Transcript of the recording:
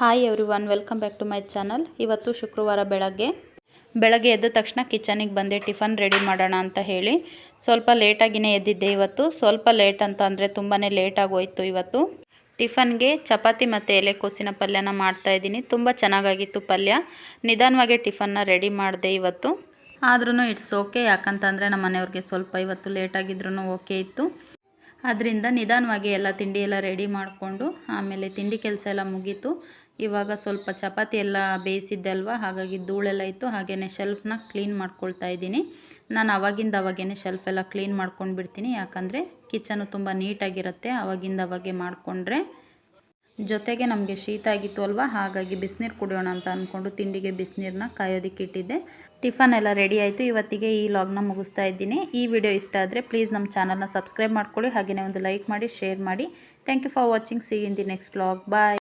Hi everyone, welcome back to my channel. ಇವತ್ತು ಶುಕ್ರವಾರ ಬೆಳಗ್ಗೆ ಎದ್ದ ತಕ್ಷಣ ಕಿಚನಿಗೆ ಬಂದೆ ಟಿಫನ್ ರೆಡಿ ಮಾಡೋಣ ಅಂತ ಹೇಳಿ. ಸ್ವಲ್ಪ ಲೇಟಾಗಿಯೇ ಎದ್ದಿದ್ದೆ ಇವತ್ತು. ಸ್ವಲ್ಪ ಲೇಟ್ ಅಂತ ಅಂದರೆ ತುಂಬಾ ಲೇಟ್ ಆಗೋಯಿತು ಇವತ್ತು. ಟಿಫನ್ಗೆ ಚಪಾತಿ ಮತ್ತು ಎಲೆಕೋಸಿನ ಪಲ್ಯನ ಮಾಡ್ತಾಯಿದ್ದೀನಿ. ತುಂಬ ಚೆನ್ನಾಗಾಗಿತ್ತು ಪಲ್ಯ. ನಿಧಾನವಾಗಿ ಟಿಫನ್ನ ರೆಡಿ ಮಾಡಿದೆ ಇವತ್ತು. ಆದ್ರೂ ಇಟ್ಸ್ ಓಕೆ, ಯಾಕಂತಂದರೆ ನಮ್ಮ ಮನೆಯವ್ರಿಗೆ ಸ್ವಲ್ಪ ಇವತ್ತು ಲೇಟಾಗಿದ್ರೂ ಓಕೆ ಇತ್ತು. ಅದರಿಂದ ನಿಧಾನವಾಗಿ ಎಲ್ಲ ತಿಂಡಿ ಎಲ್ಲ ರೆಡಿ ಮಾಡಿಕೊಂಡು ಆಮೇಲೆ ತಿಂಡಿ ಕೆಲಸ ಎಲ್ಲ ಮುಗೀತು. ಇವಾಗ ಸ್ವಲ್ಪ ಚಪಾತಿ ಎಲ್ಲ ಬೇಯಿಸಿದ್ದೆ ಅಲ್ವಾ, ಹಾಗಾಗಿ ಧೂಳೆಲ್ಲ ಇತ್ತು. ಹಾಗೆಯೇ ಶೆಲ್ಫ್ನ ಕ್ಲೀನ್ ಮಾಡ್ಕೊಳ್ತಾ ಇದ್ದೀನಿ. ನಾನು ಅವಾಗೇ ಶೆಲ್ಫ್ ಎಲ್ಲ ಕ್ಲೀನ್ ಮಾಡ್ಕೊಂಡು ಬಿಡ್ತೀನಿ, ಯಾಕಂದರೆ ಕಿಚನು ತುಂಬ ನೀಟಾಗಿರುತ್ತೆ ಅವಾಗೆ ಮಾಡಿಕೊಂಡ್ರೆ. ಜೊತೆಗೆ ನಮಗೆ ಶೀತ ಆಗಿತ್ತು ಅಲ್ವಾ, ಹಾಗಾಗಿ ಬಿಸಿನೀರು ಕುಡಿಯೋಣ ಅಂತ ಅಂದ್ಕೊಂಡು ತಿಂಡಿಗೆ ಬಿಸಿನೀರನ್ನ ಕಾಯೋದಕ್ಕೆ ಇಟ್ಟಿದ್ದೆ. ಟಿಫನ್ ಎಲ್ಲ ರೆಡಿ ಆಯಿತು. ಇವತ್ತಿಗೆ ಈ ಲಾಗ್ನ ಮುಗಿಸ್ತಾ ಇದ್ದೀನಿ. ಈ ವಿಡಿಯೋ ಇಷ್ಟ ಆದರೆ ಪ್ಲೀಸ್ ನಮ್ಮ ಚಾನಲ್ನ ಸಬ್ಸ್ಕ್ರೈಬ್ ಮಾಡ್ಕೊಳ್ಳಿ, ಹಾಗೆಯೇ ಒಂದು ಲೈಕ್ ಮಾಡಿ, ಶೇರ್ ಮಾಡಿ. Thank you for watching. See you in the next log. Bye.